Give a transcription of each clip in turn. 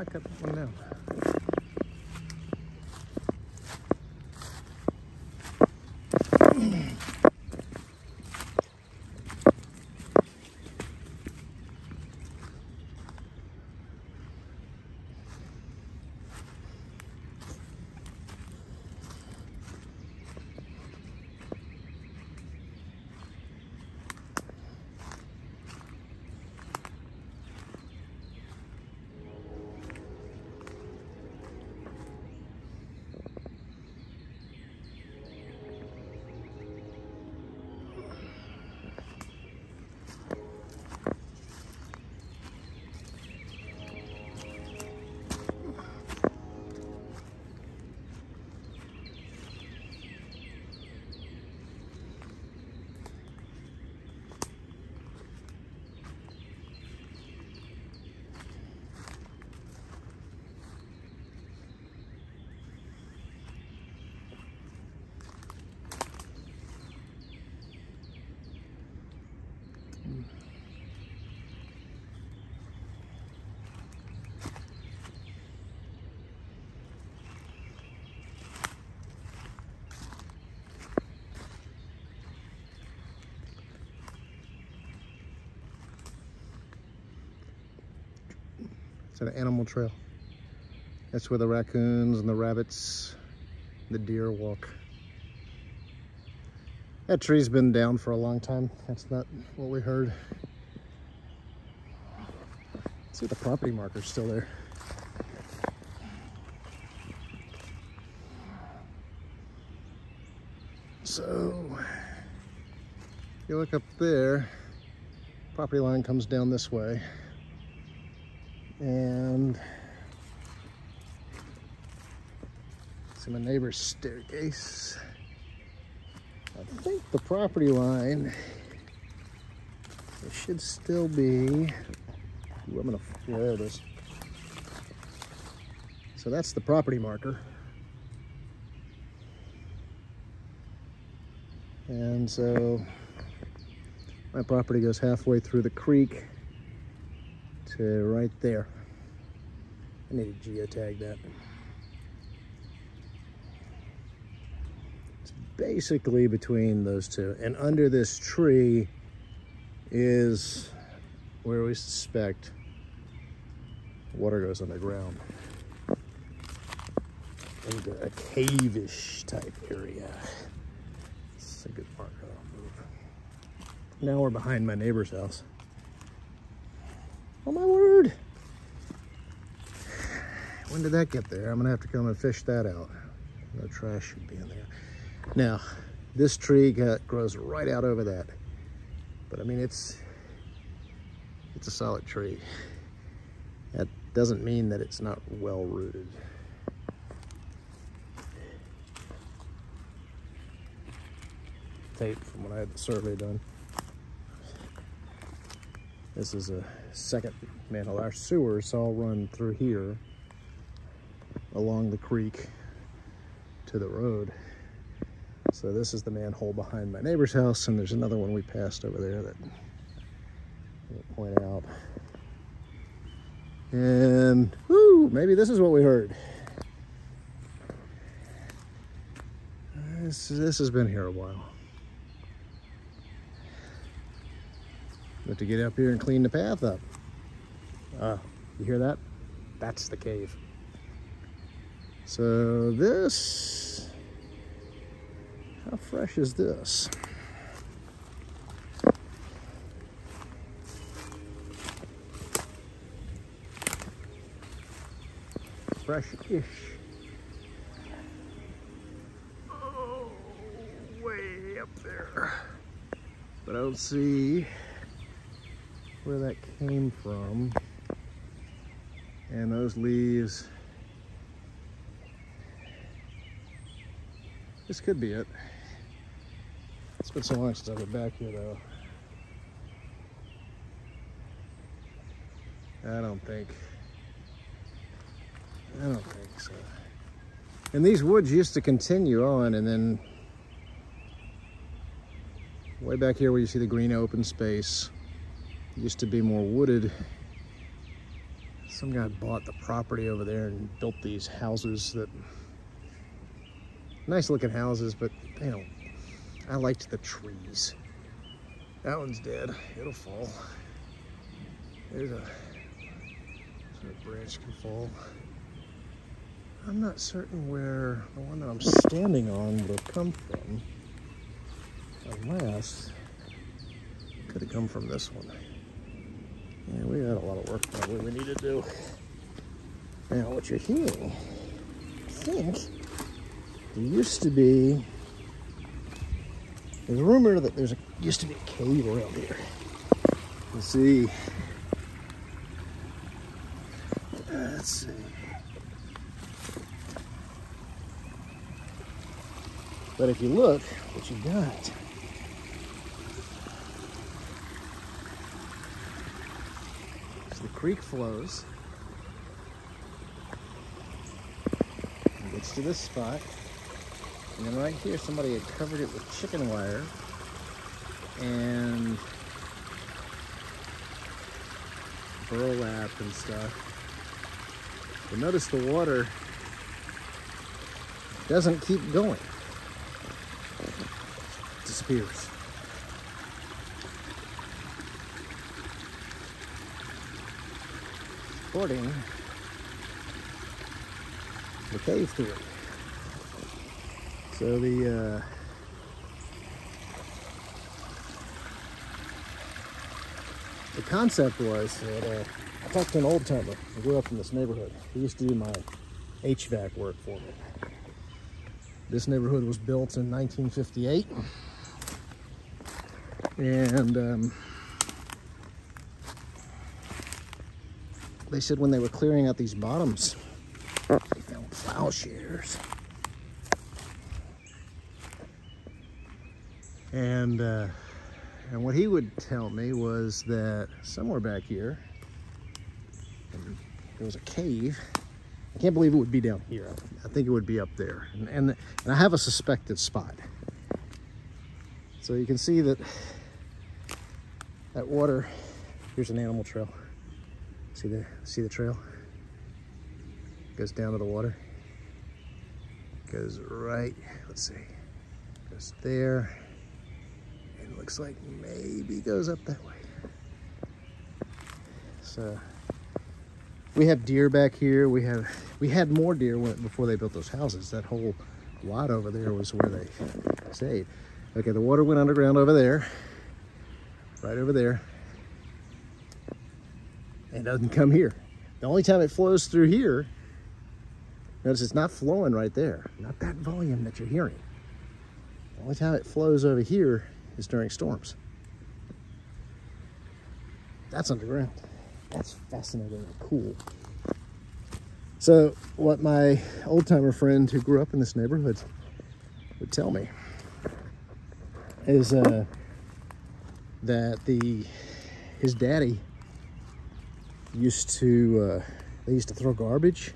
cut one down. It's an animal trail. That's where the raccoons and the rabbits, the deer walk. That tree's been down for a long time. That's not what we heard. See, the property marker's still there. So, you look up there, property line comes down this way. And see my neighbor's staircase. I think the property line, it should still be, there it is. So that's the property marker. And so my property goes halfway through the creek to right there. I need to geotag that. It's basically between those two. And under this tree is where we suspect water goes underground. Into a cave-ish type area. It's a good marker. I'll move. Now we're behind my neighbor's house. Oh my word! When did that get there? I'm gonna have to come and fish that out. No trash should be in there. Now, this tree grows right out over that. But I mean, it's a solid tree. That doesn't mean that it's not well rooted. Tape from when I had the survey done. This is a second manhole. Our sewers all run through here along the creek to the road. So this is the manhole behind my neighbor's house, and there's another one we passed over there that I'll point out. And whoo, maybe this is what we heard. This has been here a while. Have to get up here and clean the path up. You hear that? That's the cave. So this, how fresh is this? Fresh-ish. Oh, way up there. But I don't see where that came from. And those leaves, this could be it. It's been so long since I've been back here though. I don't think so. And these woods used to continue on, and then way back here where you see the green open space, used to be more wooded. Some guy bought the property over there and built these houses that, nice looking houses, but they don't, I liked the trees. That one's dead, it'll fall. There's a branch can fall. I'm not certain where the one that I'm standing on would have come from, unless it could have come from this one. Yeah, we got a lot of work probably we need to do. Now, what you're hearing, I think, there used to be, there's a rumor that there's used to be a cave around here. Let's see. Let's see. But if you look, what you got, so the creek flows and gets to this spot, and then right here somebody had covered it with chicken wire and burlap and stuff. But notice the water doesn't keep going. It disappears. Supporting the cave theory. So the concept was that I talked to an old timer who grew up in this neighborhood. He used to do my HVAC work for me. This neighborhood was built in 1958, and they said when they were clearing out these bottoms, they found plowshares. And what he would tell me was that somewhere back here, there was a cave. I can't believe it would be down here. I think it would be up there. And I have a suspected spot. So you can see that that water, here's an animal trail. See the trail? Goes down to the water. Goes right, let's see, goes there. And it looks like maybe goes up that way. So we have deer back here. We had more deer before they built those houses. That whole lot over there was where they stayed. Okay, the water went underground over there, right over there, and doesn't come here. The only time it flows through here, notice it's not flowing right there. Not that volume that you're hearing. The only time it flows over here is during storms. That's underground. That's fascinating and cool. So what my old timer friend who grew up in this neighborhood would tell me is that his daddy used to they used to throw garbage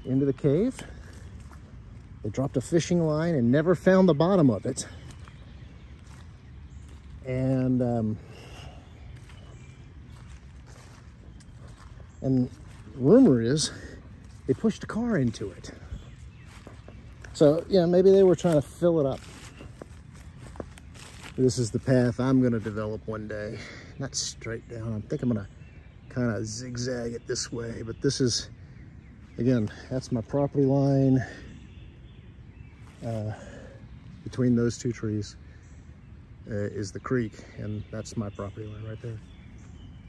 into the cave. They dropped a fishing line and never found the bottom of it. And rumor is they pushed a car into it. So yeah, maybe they were trying to fill it up. This is the path I'm gonna develop one day. Not straight down. I think I'm gonna kind of zigzag it this way, but this is, again, that's my property line. Between those two trees is the creek, and that's my property line right there.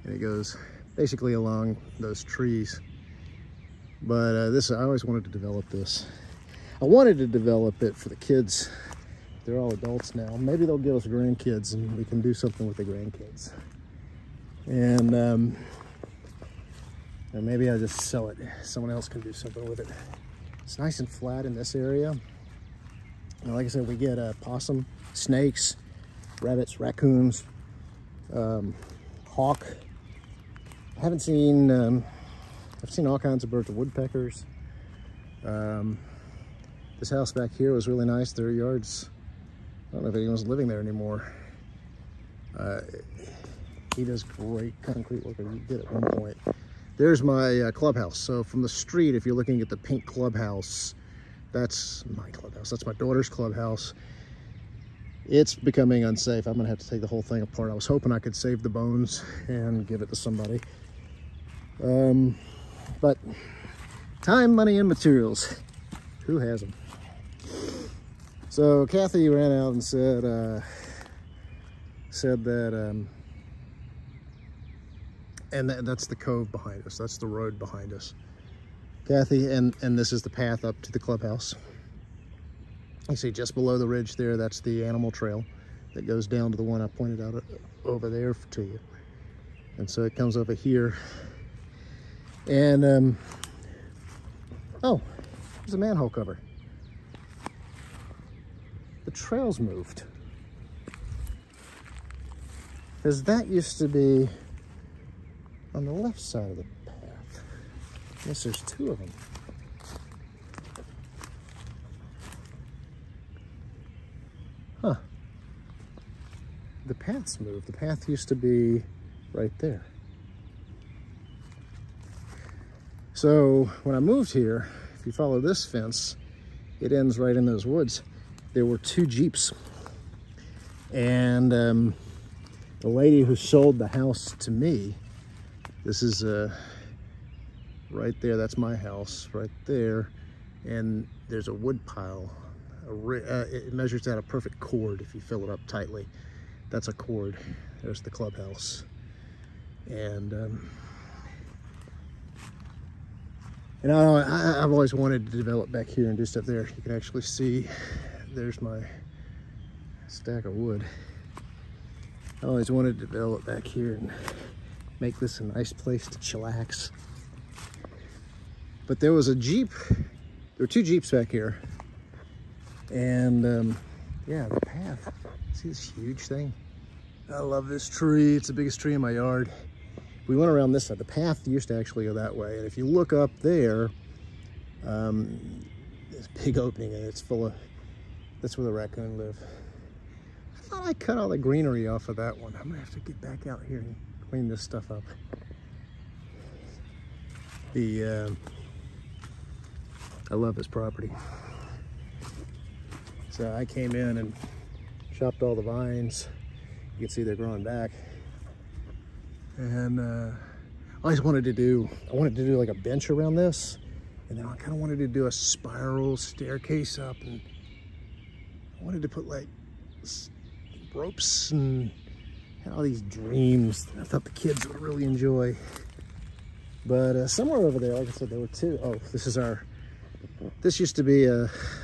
And it goes basically along those trees. But I always wanted to develop this. I wanted to develop it for the kids. They're all adults now. Maybe they'll give us grandkids and we can do something with the grandkids. And maybe I'll just sell it. Someone else can do something with it. It's nice and flat in this area. And like I said, we get possum, snakes, rabbits, raccoons, hawk. I haven't seen, I've seen all kinds of birds, woodpeckers. This house back here was really nice. Their yards, I don't know if anyone's living there anymore. He does great concrete work, or he did at one point. there's my clubhouse. So from the street, if you're looking at the pink clubhouse, that's my clubhouse. That's my daughter's clubhouse. It's becoming unsafe. I'm gonna have to take the whole thing apart. I was hoping I could save the bones and give it to somebody. But time, money, and materials. Who has them? So Kathy ran out and said that, and that's the cove behind us. That's the road behind us. Kathy, and this is the path up to the clubhouse. You see just below the ridge there, that's the animal trail that goes down to the one I pointed out over there to you. And so it comes over here. And, oh, there's a manhole cover. The trail's moved. Because that used to be on the left side of the path. I guess there's two of them. Huh. The path's moved. The path used to be right there. So when I moved here, if you follow this fence, it ends right in those woods. There were two Jeeps. And the lady who sold the house to me, this is right there, that's my house right there. And there's a wood pile. It measures out a perfect cord if you fill it up tightly. That's a cord. There's the clubhouse. And I've always wanted to develop back here and do stuff there. You can actually see, there's my stack of wood. I always wanted to develop back here and make this a nice place to chillax. But there was a Jeep, there were two Jeeps back here. And yeah, the path, see this huge thing? I love this tree. It's the biggest tree in my yard. We went around this side. The path used to actually go that way. And if you look up there, there's a big opening and it's full of, that's where the raccoon live. I thought I cut all the greenery off of that one. I'm gonna have to get back out here and clean this stuff up. I love this property. So I came in and chopped all the vines. You can see they're growing back. And I always wanted to do, like a bench around this. And then I kind of wanted to do a spiral staircase up. And I wanted to put like ropes and had all these dreams that I thought the kids would really enjoy. But somewhere over there, like I said, there were two. Oh, this used to be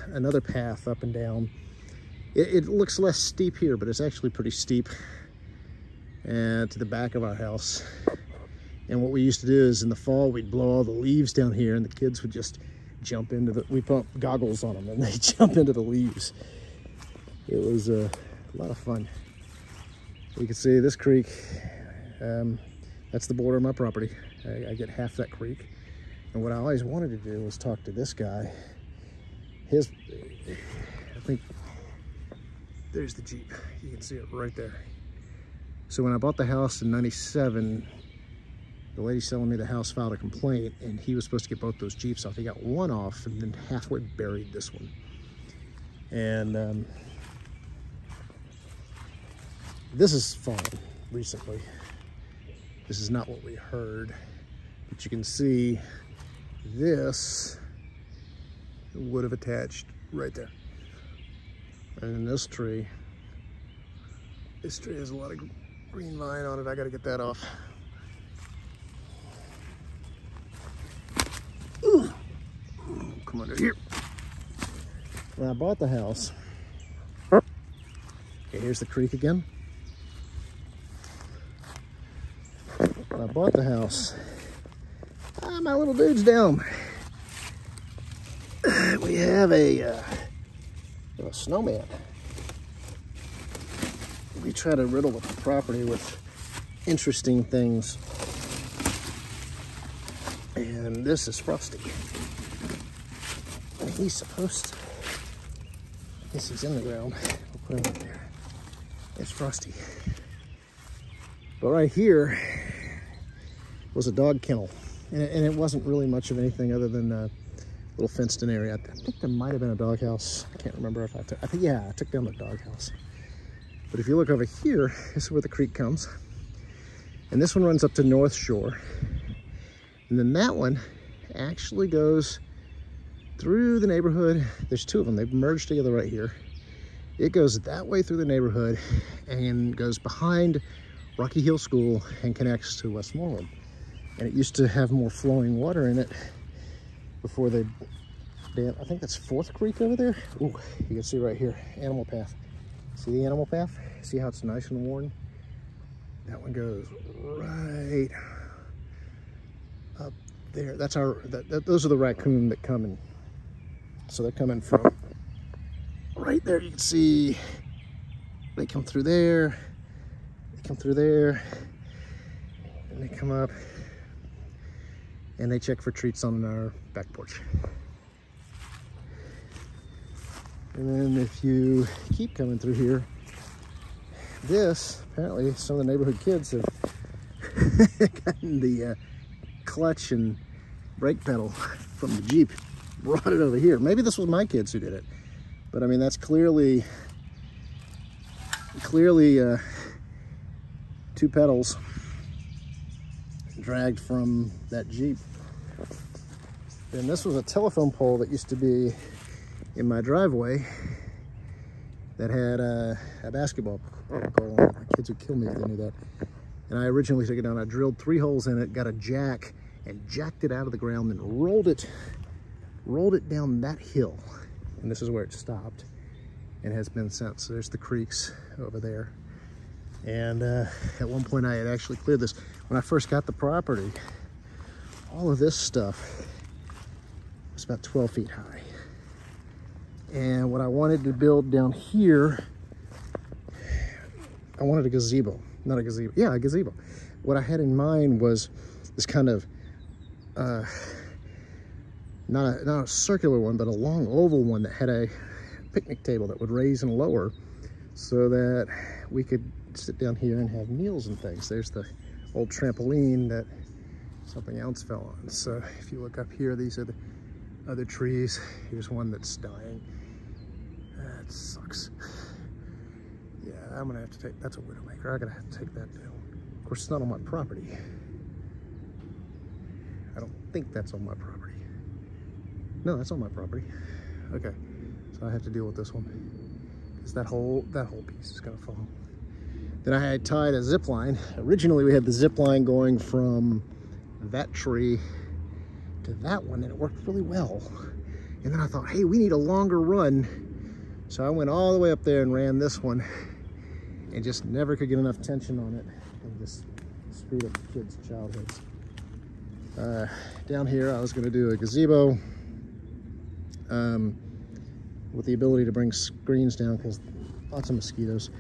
another path up and down. It looks less steep here, but it's actually pretty steep. And to the back of our house. And what we used to do is in the fall, we'd blow all the leaves down here and the kids would just jump into we put goggles on them and they jump into the leaves. It was a lot of fun. You can see this creek, that's the border of my property. I get half that creek. And what I always wanted to do was talk to this guy. I think, there's the Jeep. You can see it right there. So when I bought the house in '97, the lady selling me the house filed a complaint and he was supposed to get both those Jeeps off. He got one off and then halfway buried this one. And this is fallen recently. This is not what we heard, but you can see this would have attached right there. And this tree has a lot of green line on it. I gotta get that off. Ooh. Come under here. When I bought the house, okay, here's the creek again. When I bought the house, my little dude's down. We have a snowman. We try to riddle the property with interesting things. And this is Frosty. And he's supposed to, I guess he's in the ground. We'll put him up there. It's Frosty. But right here was a dog kennel. And it wasn't really much of anything other than a little fenced in area. I think there might have been a doghouse. I can't remember if I think, yeah, I took down the doghouse. But if you look over here, this is where the creek comes. And this one runs up to North Shore. And then that one actually goes through the neighborhood. There's two of them. They've merged together right here. It goes that way through the neighborhood and goes behind Rocky Hill School and connects to Westmoreland. And it used to have more flowing water in it before they, I think that's Fourth Creek over there. Ooh, you can see right here, animal path. See the animal path? See how it's nice and worn? That one goes right up there. That's our, those are the raccoon that come in. So they're coming from right there. You can see they come through there, they come through there, and they come up and they check for treats on our back porch. And then if you keep coming through here, this, apparently some of the neighborhood kids have gotten the clutch and brake pedal from the Jeep, brought it over here. Maybe this was my kids who did it, but I mean, that's clearly two pedals dragged from that Jeep. And this was a telephone pole that used to be in my driveway that had a basketball goal on it. My kids would kill me if they knew that. And I originally took it down. I drilled 3 holes in it, got a jack, and jacked it out of the ground, then rolled it down that hill. And this is where it stopped and has been since. So there's the creeks over there. And at one point I had actually cleared this. When I first got the property, all of this stuff was about 12 feet high. And what I wanted to build down here, I wanted a gazebo. Not a gazebo, yeah, a gazebo. What I had in mind was this kind of, not a circular one, but a long oval one that had a picnic table that would raise and lower so that we could sit down here and have meals and things. There's the old trampoline that something else fell on. So if you look up here, these are the other trees. Here's one that's dying. That sucks. Yeah, I'm gonna have to take, that's a widowmaker. I'm gonna have to take that down. Of course, it's not on my property. I don't think that's on my property. No, that's on my property. Okay, so I have to deal with this one. Because that whole piece is gonna fall. Then I had tied a zip line. Originally we had the zip line going from that tree to that one, and it worked really well. And then I thought, hey, we need a longer run. So I went all the way up there and ran this one and just never could get enough tension on it and just screwed up the kids' childhoods. Down here I was gonna do a gazebo with the ability to bring screens down because lots of mosquitoes.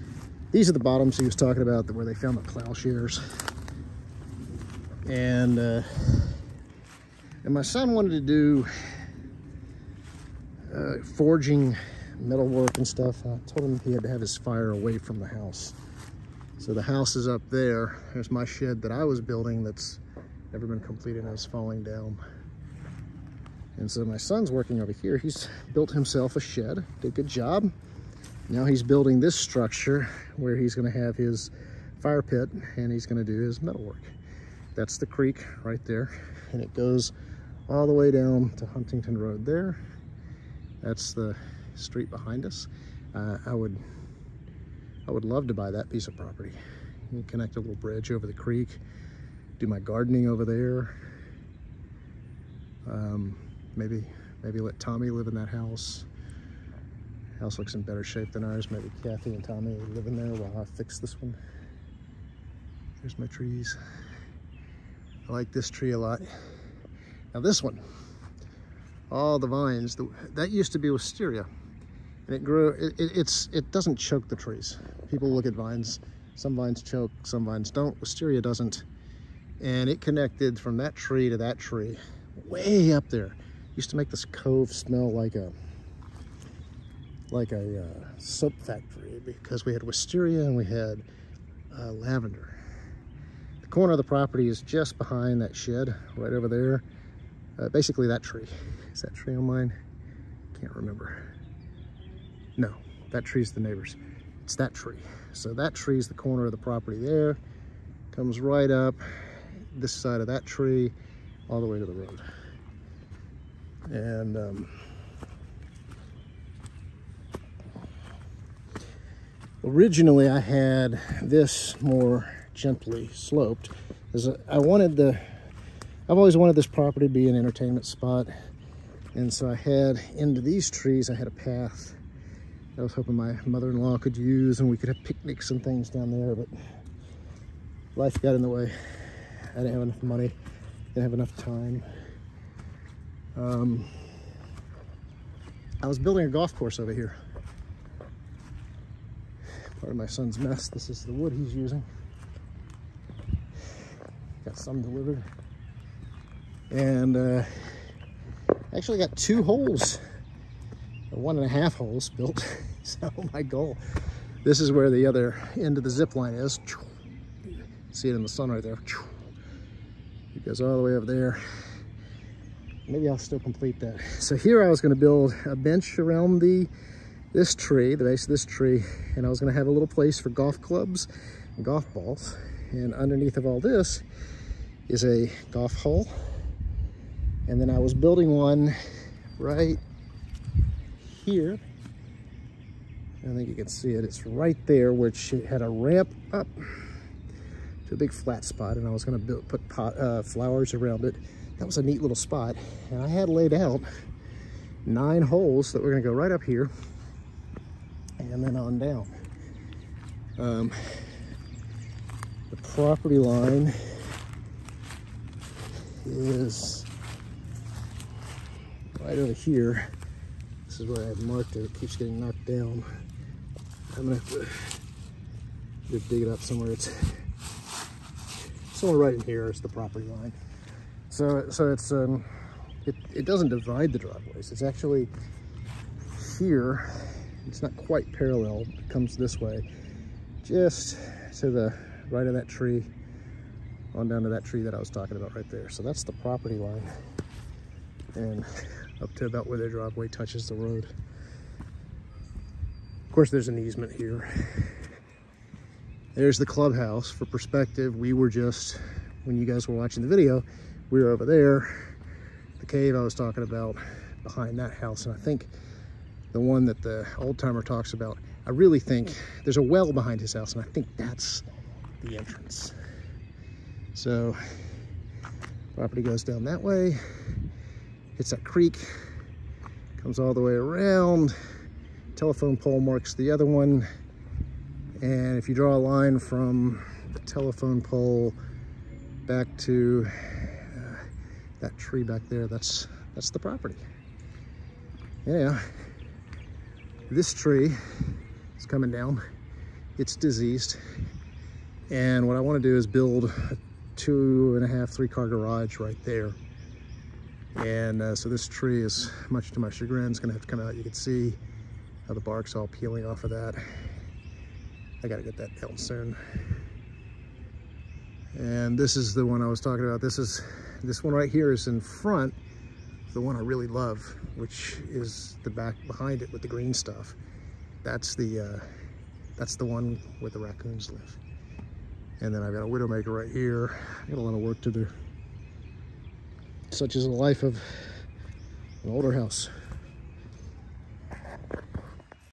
These are the bottoms he was talking about, where they found the plowshares. And my son wanted to do forging metalwork and stuff. I told him he had to have his fire away from the house. So the house is up there. There's my shed that I was building that's never been completed and is falling down. And so my son's working over here. He's built himself a shed, did a good job. Now he's building this structure where he's gonna have his fire pit and he's gonna do his metalwork. That's the creek right there. And it goes all the way down to Huntington Road there. That's the street behind us. I would love to buy that piece of property. You connect a little bridge over the creek, do my gardening over there. Maybe let Tommy live in that house. House looks in better shape than ours. Maybe Kathy and Tommy live in there while I fix this one. There's my trees. I like this tree a lot. Now this one, all the vines, that used to be wisteria. And it grew, it doesn't choke the trees. People look at vines, some vines choke, some vines don't. Wisteria doesn't. And it connected from that tree to that tree, way up there. Used to make this cove smell like a soap factory because we had wisteria and we had lavender. The corner of the property is just behind that shed right over there. Basically that tree. Is that tree on mine? Can't remember. No, that tree's the neighbor's. It's that tree. So that tree's the corner of the property there. Comes right up this side of that tree all the way to the road. And originally I had this more gently sloped, because I've always wanted this property to be an entertainment spot. And so I had, into these trees, I had a path I was hoping my mother-in-law could use, and we could have picnics and things down there, but life got in the way. I didn't have enough money, didn't have enough time. I was building a golf course over here. Part of my son's mess. This is the wood he's using. Got some delivered. And I actually got 2 holes, or 1.5 holes built. So my goal, this is where the other end of the zip line is. See it in the sun right there. It goes all the way over there. Maybe I'll still complete that. So here I was going to build a bench around this tree, the base of this tree, and I was going to have a little place for golf clubs and golf balls. And underneath of all this is a golf hole. And then I was building one right here. I think you can see it. It's right there, which it had a ramp up to a big flat spot, and I was going to put flowers around it. That was a neat little spot, and I had laid out 9 holes that were going to go right up here and then on down. The property line is right over here. This is where I had marked it. It keeps getting knocked down. I'm gonna have to dig it up somewhere. It's somewhere right in here is the property line. So it's it doesn't divide the driveways. It's actually here. It's not quite parallel. It comes this way, just to the right of that tree, on down to that tree that I was talking about right there. So that's the property line, and up to about where their driveway touches the road. Of course, there's an easement here. There's the clubhouse. For perspective, we were just, when you guys were watching the video, we were over there. The cave I was talking about behind that house, and I think the one that the old timer talks about, I really think there's a well behind his house, and I think that's the entrance. So property goes down that way, hits that creek, comes all the way around. Telephone pole marks the other one, and if you draw a line from the telephone pole back to that tree back there, that's the property. Yeah, this tree is coming down. It's diseased, and what I want to do is build a 2.5, 3 car garage right there. And so this tree is, much to my chagrin, is going to have to come out. You can see how the bark's all peeling off of that. I got to get that down soon. And this is the one I was talking about. This one right here is in front, the one I really love, which is the back behind it with the green stuff. That's the one where the raccoons live. And then I've got a widowmaker right here. I got a lot of work to do. Such is the life of an older house.